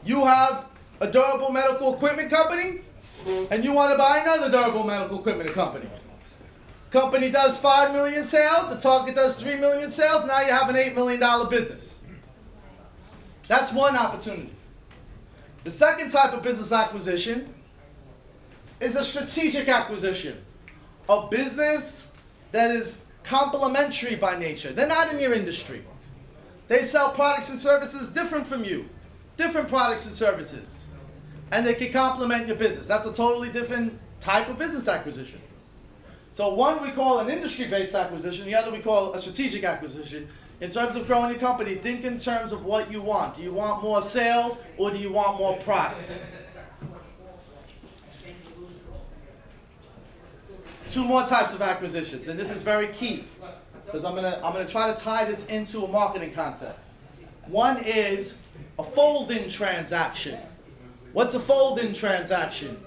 You have a durable medical equipment company and you want to buy another durable medical equipment company. Company does 5 million sales, the target does 3 million sales, now you have an $8 million business. That's one opportunity. The second type of business acquisition is a strategic acquisition. A business that is complementary by nature. They're not in your industry. They sell products and services different from you. Different products and services. And they can complement your business. That's a totally different type of business acquisition. So one we call an industry-based acquisition, the other we call a strategic acquisition. In terms of growing your company, think in terms of what you want. Do you want more sales or do you want more product? Two more types of acquisitions, and this is very key because I'm gonna try to tie this into a marketing concept. One is a fold-in transaction. What's a fold-in transaction?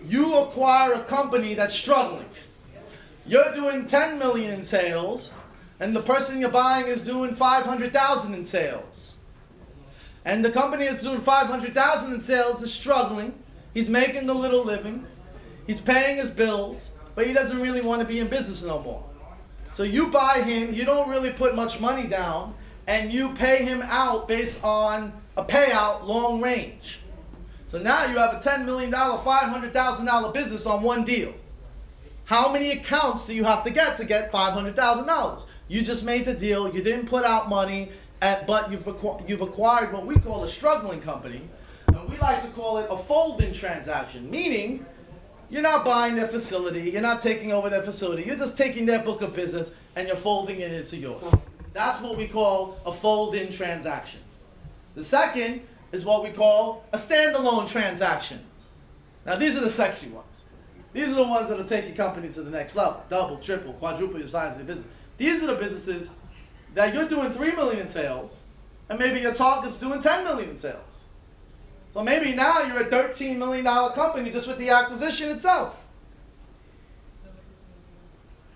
You acquire a company that's struggling. You're doing 10 million in sales, and the person you're buying is doing 500,000 in sales. And the company that's doing 500,000 in sales is struggling. He's making a little living. He's paying his bills, but he doesn't really want to be in business no more. So you buy him, you don't really put much money down, and you pay him out based on a payout long range. So now you have a $10 million, $500,000 business on one deal. How many accounts do you have to get $500,000? You just made the deal, you didn't put out money, but you've acquired what we call a struggling company, and we like to call it a fold-in transaction, meaning you're not buying their facility, you're not taking over their facility, you're just taking their book of business and you're folding it into yours. That's what we call a fold-in transaction. The second is what we call a standalone transaction. Now these are the sexy ones. These are the ones that will take your company to the next level. Double, triple, quadruple your size of your business. These are the businesses that you're doing 3 million in sales and maybe your target's doing 10 million in sales. So maybe now you're a $13 million company just with the acquisition itself.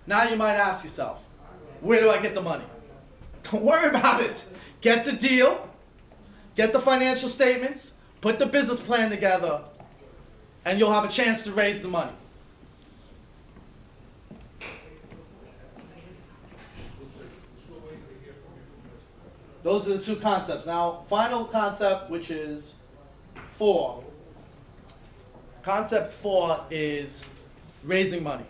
Now you might ask yourself, where do I get the money? Don't worry about it. Get the deal, get the financial statements, put the business plan together, and you'll have a chance to raise the money. Those are the two concepts. Now, final concept, which is 4. Concept 4 is raising money.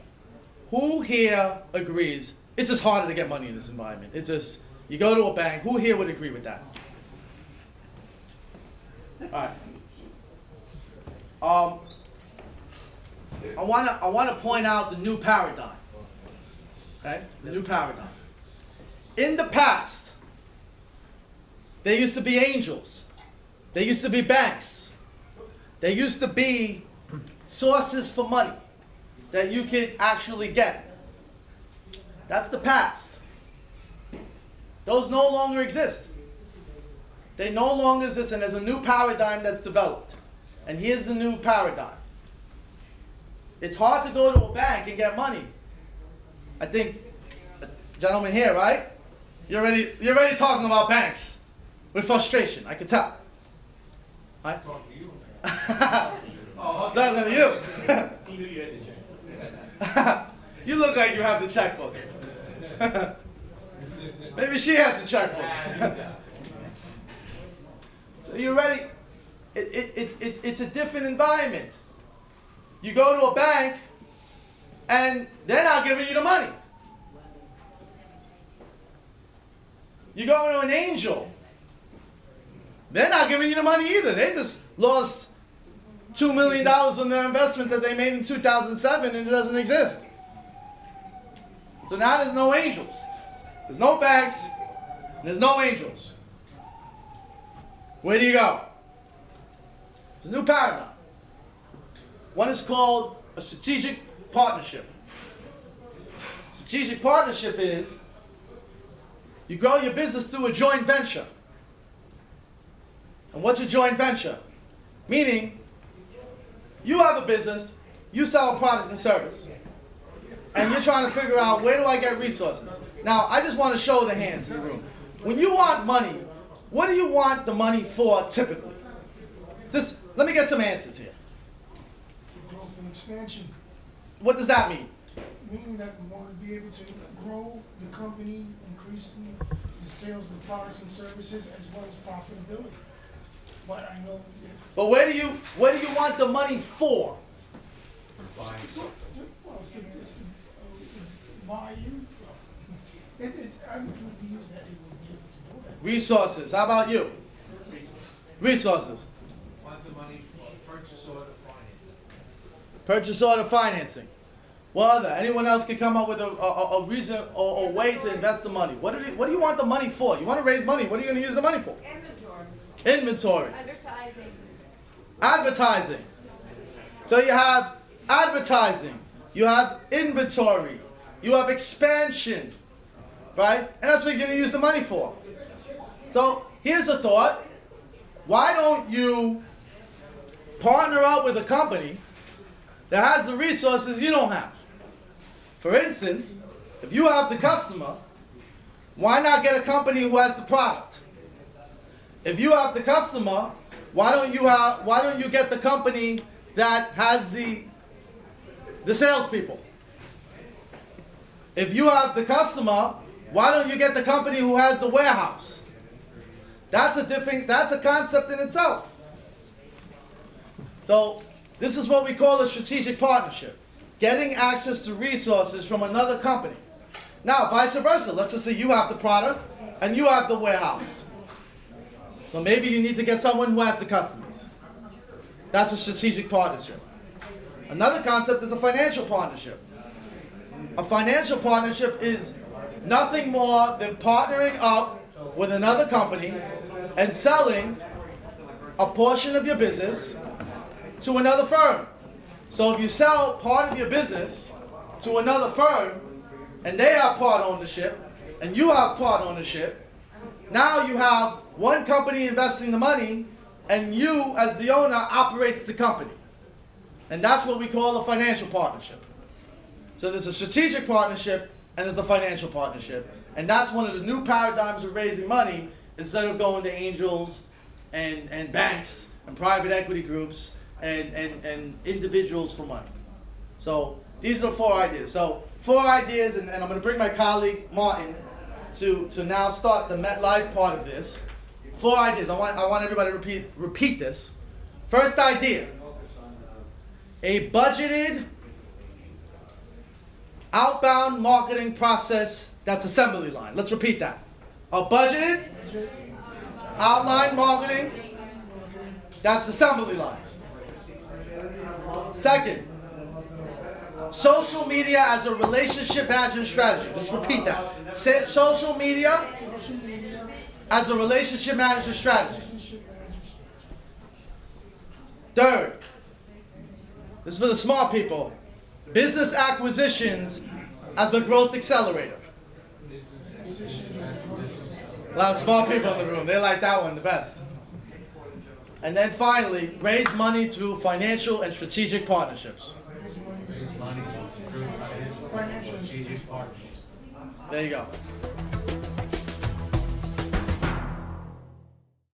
Who here agrees it's just harder to get money in this environment? It's just, you go to a bank, who here would agree with that? All right. I want to point out the new paradigm. Okay? The new paradigm. In the past, there used to be angels. There used to be banks. There used to be sources for money that you could actually get. That's the past. Those no longer exist. They no longer exist, and there's a new paradigm that's developed. And here's the new paradigm. It's hard to go to a bank and get money. I think, gentlemen here, right? You're already talking about banks with frustration. I can tell. Right? Oh, Not to you. He knew you had the check. You look like you have the checkbook. Maybe she has the checkbook. So you ready? It's a different environment. You go to a bank, and they're not giving you the money. You go to an angel, they're not giving you the money either. They just lost $2 million on their investment that they made in 2007, and it doesn't exist. So now there's no angels. There's no banks. There's no angels. Where do you go? There's a new paradigm. One is called a strategic partnership. Strategic partnership is you grow your business through a joint venture. And what's a joint venture? Meaning, you have a business, you sell a product and service, and you're trying to figure out, where do I get resources? Now, I just want to show the hands in the room. When you want money, what do you want the money for typically? Let me get some answers here. For growth and expansion, What does that mean? meaning that we want to be able to grow the company, increasing the sales of the products and services as well as profitability. But I know that, But where do you want the money for? well, it's the buy-in. I would use that, it would be able to do that. Resources. How about you? Resources. Want the money for purchase order financing. Purchase order financing. What other? Anyone else can come up with a reason or a way to invest the money. What do you want the money for? You want to raise money. What are you going to use the money for? Inventory. Advertising. So you have advertising. You have inventory. You have expansion. Right? And that's what you're going to use the money for. So here's a thought. Why don't you partner up with a company that has the resources you don't have? For instance, if you have the customer, why not get a company who has the product? If you have the customer, why don't you get the company that has the salespeople? If you have the customer, why don't you get the company who has the warehouse? That's a concept in itself. So this is what we call a strategic partnership. Getting access to resources from another company. Now, vice versa. Let's just say you have the product and you have the warehouse. So maybe you need to get someone who has the customers. That's a strategic partnership. Another concept is a financial partnership. A financial partnership is nothing more than partnering up with another company and selling a portion of your business to another firm. So if you sell part of your business to another firm and they have part ownership and you have part ownership, now you have one company investing the money and you as the owner operates the company. And that's what we call a financial partnership. So there's a strategic partnership and there's a financial partnership. And that's one of the new paradigms of raising money instead of going to angels and banks and private equity groups and individuals for money. So these are the 4 ideas. So 4 ideas, and I'm going to bring my colleague Martin to now start the Metlife part of this. 4 ideas. I want everybody to repeat this. First idea: a budgeted outbound marketing process that's assembly line. Let's repeat that. A budgeted outline marketing that's assembly line. Second, social media as a relationship management strategy. Let's repeat that. Social media as a relationship management strategy. Third, this is for the smart people, business acquisitions as a growth accelerator. A lot of smart people in the room, they like that one the best. And then finally, raise money through financial and strategic partnerships. Financial There you go.